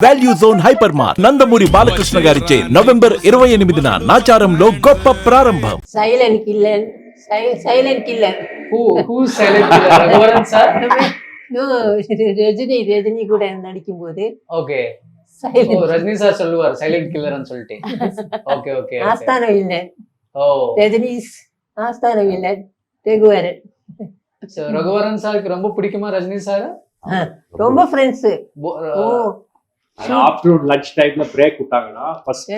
Value Zone Hyper Mart Nandamuri Balakrishna గారిచే November 28న నాచారంలో గొప్ప ప్రారంభం. Silent killer silent killer who's silent killer? Raghuvaran sir? Rajini கூட நடிக்கும் போது Okay. சைலண்ட் ரஜினி சார் சொல்லுவார் சைலண்ட் கில்லர்னு சொல்லிட்டு. Okay okay. ஆஸ்தான வில்லன் ஓ. ரஜினி ஆஸ்தான வில்லன் ரகுவரன் So ரகுவரன் சாருக்கு ரொம்ப பிடிக்குமா ரஜினி சார்? ரொம்ப ஃப்ரெண்ட்ஸ். ஓ ஆஃப்டர்நூன் லஞ்ச் டைம்ல பிரேக் விட்டாங்கன்னா ஃபர்ஸ்ட்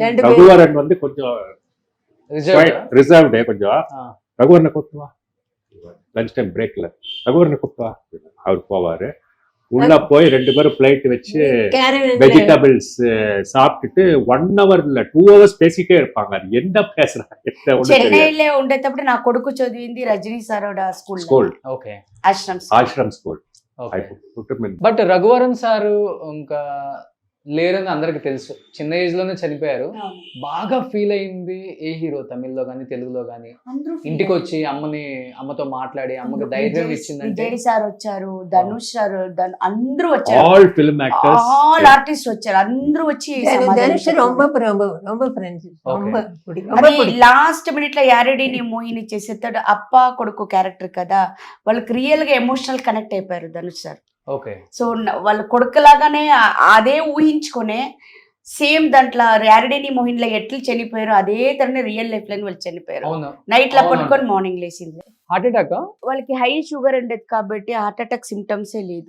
ரெண்டு பேரும் ரகுவரன் வந்து கொஞ்சம் ரிசர்வ். ரிசர்வ்டு கொஞ்சம் ரகுவரனை கூப்பிட்டு வா லஞ்ச் டைம் பிரேக்ல ரகுவரனை கூப்பிட்டு வா அவர் போவாரு. உள்ள போய் ரெண்டு பேரும் பிளேட் வச்சு கேரவன் வெஜிடபிள்ஸ் சாப்பிட்டுட்டு 1 hour இல்ல 2 hours பேசிட்டே இருப்பாங்க. அது என்ன பேசுறாங்க చెన్నైలో ఉండేటప్పుడు నా కొడుకు చదివింది రజనీ సారోడ school school okay. Ashram school. But Raghuvaran sir ఇంకా లేరని అందరికి తెలుసు. చిన్న ఏజ్ లోనే చనిపోయారు. బాగా ఫీల్ అయింది ఏ హీరో తమిళ్లో గానీ తెలుగులో గానీ ఇంటికి వచ్చి అమ్మతో మాట్లాడి అమ్మకి ధైర్యం ఇచ్చిందంటే విజయ్ సార్ వచ్చారు, ధనుష్ సార్, అందరూ వచ్చారు, all film actors all artist వచ్చారు, అందరూ వచ్చి தனுஷ் ரொம்ப ரொம்ப ரொம்ப ஃப்ரெண்ட்ஸ் ரொம்ப பிடிக்கும் ரொம்ப అది பிடிக்கும். లాస్ట్ మినిట్ లో యారెడీని మోహిని చేసేస్తాడు. అప్ప కొడుకు క్యారెక్టర్ కదా, వాళ్ళకి రియల్ గా ఎమోషనల్ కనెక్ట్ అయిపోయారు ధనుష్ సార్. ఓకే. సో వాళ్ళ కొడుకులాగానే అదే ఊహించుకునే సేమ్ దాంట్లో యారెడీని మోహిన్లో ఎట్లు చనిపోయారు అదే తరనే రియల్ లైఫ్ లో వాళ్ళు చనిపోయారు. అవును. నైట్ లో అవును. పడుకొని మార్నింగ్ లేచింది. Heart attack. వాళ్ళకి హై షుగర్ ఉండేది కాబట్టి హార్ట్ అటాక్ సిమ్టమ్సే లేదు,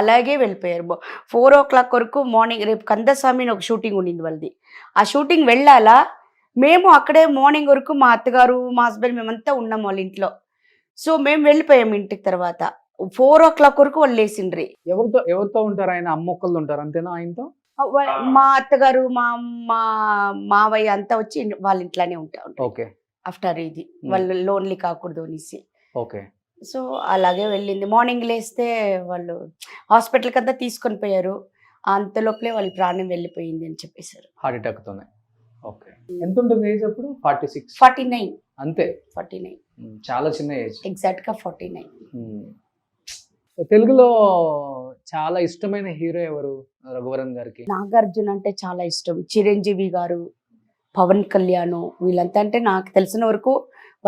అలాగే వెళ్ళిపోయారు. 4 o'clock వరకు మార్నింగ్. రేపు కందస్వామిని ఒక షూటింగ్ ఉండింది వాళ్ళది. ఆ షూటింగ్ వెళ్ళాలా, మేము అక్కడే మార్నింగ్ వరకు మా అత్తగారు మా హస్బెండ్ మేమంతా ఉన్నాం వాళ్ళ ఇంట్లో. సో మేము వెళ్ళిపోయాము ఇంటికి. తర్వాత 4 o'clock వరకు వాళ్ళు లేచిండ్రి. ఎవరితో ఉంటారు ఆయన? అమ్మొక్కళ్ళు ఉంటారు అంతేనా ఆయనతో? మా అత్తగారు మా మావయ్య అంతా వచ్చి వాళ్ళ ఇంట్లోనే ఉంటారు ఓకే. ఆఫ్టర్ ఇది వాళ్ళు లోన్లీ కాకూడదు అనేసి. ఓకే. సో అలాగే వెళ్ళింది. మార్నింగ్ లేస్తే వాళ్ళు హాస్పిటల్కి అంతా తీసుకొని పోయారు. అంతలోపలే వాళ్ళ ప్రాణం వెళ్ళిపోయింది అని చెప్పేశారు. హార్ట్ అటాక్ తోనే. ఓకే. ఎంత ఉంటుంది ఏజ్ అప్పుడు? 46. 49. అంతే. 49 చాలా చిన్న ఏజ్. ఎగ్జాక్ట్ గా 49. తెలుగులో చాలా ఇష్టమైన హీరో ఎవరు రఘువరన్ గారికి? నాగార్జున అంటే చాలా ఇష్టం, చిరంజీవి గారు, పవన్ కళ్యాణ్, వీళ్ళంతా అంటే నాకు తెలిసిన వరకు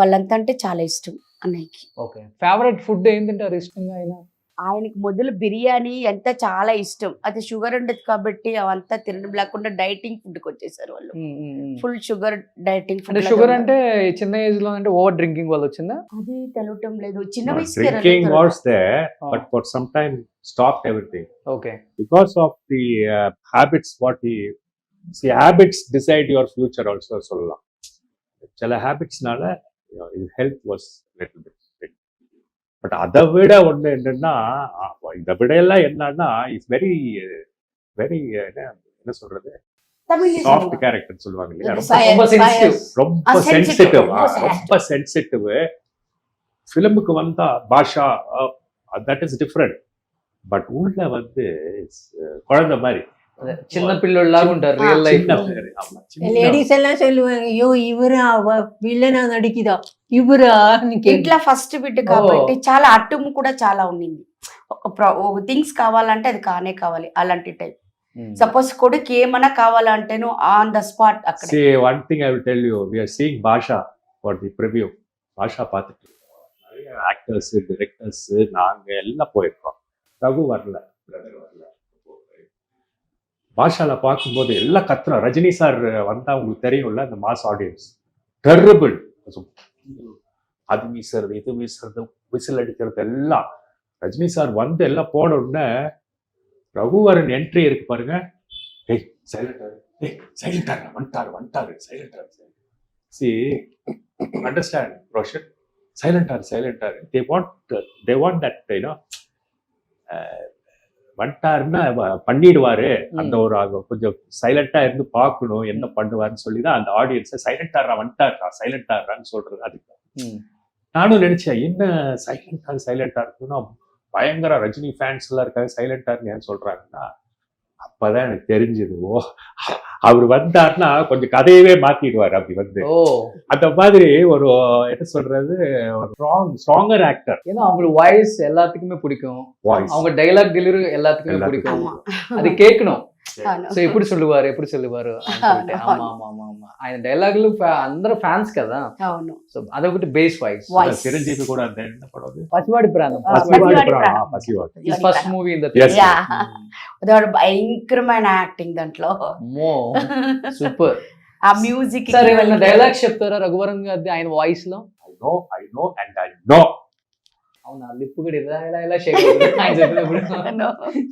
వాళ్ళంతా అంటే చాలా ఇష్టం అన్నయ్యకి. ఓకే. ఫేవరెట్ ఫుడ్ ఏం తింటారు ఇష్టంగా ఆయన? ఆయనకి మొదలు బిర్యానీ ఎంత చాలా ఇష్టం. అది షుగర్ ఉండదు కాబట్టి అవంతా తినడం లేకుండా డైటింగ్ ఫుడ్కి వచ్చేసారు వాళ్ళు. ఫుల్ షుగర్ డైటింగ్ అంటే ఫుడ్. షుగర్ అంటే చిన్న ఏజ్ లో అంటే ఓవర్ డ్రింకింగ్ వల్ల వచ్చిందా? అది తెలవటం లేదు. చిన్న drinking వయసు was there but for some time stopped everything okay. because of the habits what he see habits decide your future also சொல்லலாம். சில ஹேபிட்ஸ்னால his health was little bit but அதை விட ஒண்ணு என்னன்னா இதை விட எல்லாம் என்னன்னா இஸ் வெரி வெரி என்ன சொல்றது சாஃப்ட் கேரக்டர் சொல்லுவாங்க இல்லையா, ரொம்ப sensitive. ரொம்ப sensitive, சென்சிட்டிவ் ரொம்ப ரொம்ப சென்சிட்டிவ். ஃபிலிமுக்கு வந்தா பாஷா தட் இஸ் டிஃப்ரெண்ட். பட் உள்ள வந்து குழந்தை மாதிரி చిన్న పిల్లోళ్ళలాగా ఉంటారు రియల్ లైఫ్ లో. లేడీస్ ఎல்லாம் சொல்லுவாங்க, ஐயோ ఇవరా విల్లనా నడికిదా ఇవరా ఇంట్లో ఫస్ట్ బిడ్డ కాబట్టి చాలా అట్టుము కూడా చాలా ఉండింది. ఒక థింగ్స్ కావాలంటే అది కానే కావాలి అలాంటి టైప్. సపోజ్ కొడుకు ఏమన్నా కావాలంటేను ఆన్ ద స్పాట్ అక్కడ. See, one thing I will tell you, we are seeing Basha for the preview. Basha பார்த்துட்டு நிறைய ஆக்டர்ஸ் டைரக்டர்ஸ் நாங்க எல்லாம் போயிருக்கோம். ரகு வரல, பிரதர் வரல. பாஷால பார்க்கும்போது எல்லாம் கத்துறோம். ரஜினி சார் வந்தா உங்களுக்கு தெரியும்ல அந்த மாஸ் ஆடியன்ஸ் டெர்ரிபிள். அது வீசுறது இது வீசுறது விசில் அடிக்கிறது எல்லாம். ரஜினி சார் வந்து எல்லாம் போன உடனே ரகுவரன் என்ட்ரி இருக்கு பாருங்க. ஏய் சைலண்டா வந்துட்டாரு சைலண்டா. See, understand Roshan, சைலண்டா. they want that, you know, வந்துட்டாருன்னா பண்ணிடுவாரு. அந்த ஒரு கொஞ்சம் சைலண்டா இருந்து பார்க்கணும் என்ன பண்ணுவாருன்னு சொல்லிதான் அந்த ஆடியன்ஸை சைலண்டாரான்னு சொல்றது. அதுக்கு நானும் நினைச்சேன் என்ன சைலண்டா இருக்குன்னா பயங்கர ரஜினி ஃபேன்ஸ் எல்லாம் இருக்காங்க சைலண்டா ஏன் சொல்றாங்கன்னா, அப்ப அப்பதான் எனக்கு தெரிஞ்சது, ஓ அவர் வந்தாருன்னா கொஞ்சம் கதையவே மாத்திடுவார். அப்படி வந்து ஓ அந்த மாதிரி ஒரு என்ன சொல்றது, ஸ்ட்ராங்கர் ஆக்டர். ஏன்னா அவங்களுக்கு வாய்ஸ் எல்லாத்துக்குமே பிடிக்கும், வாய்ஸ் அவங்க டைலாக் டெலிவரி எல்லாத்துக்குமே பிடிக்கும், அது கேட்கணும். సో ఎప్పుడు சொல்லுவாరు ఎప్పుడు சொல்லுவாరు అంటే ஆமா ஆமா ஆமா ஆமா ఆయన డైలాగులు అందరూ ఫ్యాన్స్ కదా. అవును. సో అదొకటి బేస్ వాయిస్. చిరంజీవి కూడా అంతే. என்ன படம் அது? Pasivadi Pranam. Pasivadi. His first movie in the Yes. అదొక భయంకరమైన యాక్టింగ్ దాంట్లో. అమ్మో సూపర్. ఆ మ్యూజిక్ సరే ఏమైనా డైలాగ్స్ చెప్తారా రఘువరన్ గారి ఆయన వాయిస్ లో? I know and I know. అవునా, లిప్ కూడా ఇలా ఇలా ఇలా షేక్ అవుతుంది ఆయన చెప్పినప్పుడు.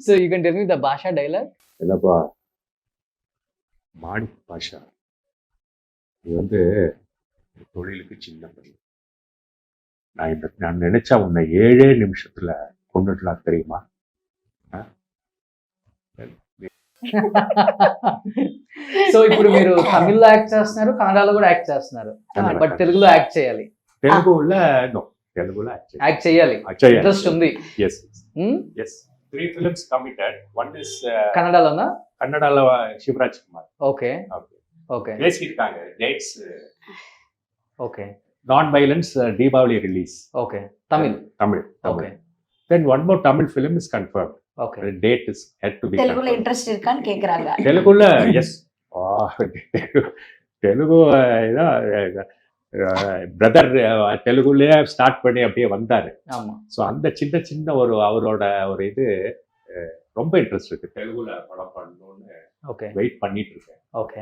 So you can tell me the భాషా డైలాగ్. என்னப்பா மாணிக் பாஷா, நீ வந்து தொழிலுக்கு சின்ன பையன். நான் நினைச்சா உன்னை 7 நிமிஷத்துல கொண்டுடலாம் தெரியுமா? సో ఇప్పుడు మీరు తమిళ్లో యాక్ట్ చేస్తున్నారు, కన్నడలో కూడా యాక్ట్ చేస్తున్నారు, బట్ తెలుగులో యాక్ట్ చేయాలి. తెలుగులో యాక్ట్ చేయాలి, ఇంట్రెస్ట్ ఉంది. Yes. 3 films committed. One is కన్నడలోనా? కన్నడలో శివరాజ్ కుమార్. ఓకే ఓకే பேசியிருக்காங்க dates. Okay non violence Deepavali release. Okay Tamil. Okay. Then one more Tamil film is confirmed. Okay. The date is yet to be తెలుగులో confirmed. Interest இருக்கான்னு கேக்குறாங்க. తెలుగులో yes. Telugu brother தெலுங்குலயே start பண்ணி அப்படியே வந்தாரு. ஆமா. ஸோ அந்த சின்ன சின்ன ஒரு அவரோட ஒரு இது ரொம்ப இன்ட்ரெஸ்ட் இருக்கு, தெலுங்குல படம் பண்ணணும்னு ஓகே வெயிட் பண்ணிட்டு இருக்கேன். ஓகே.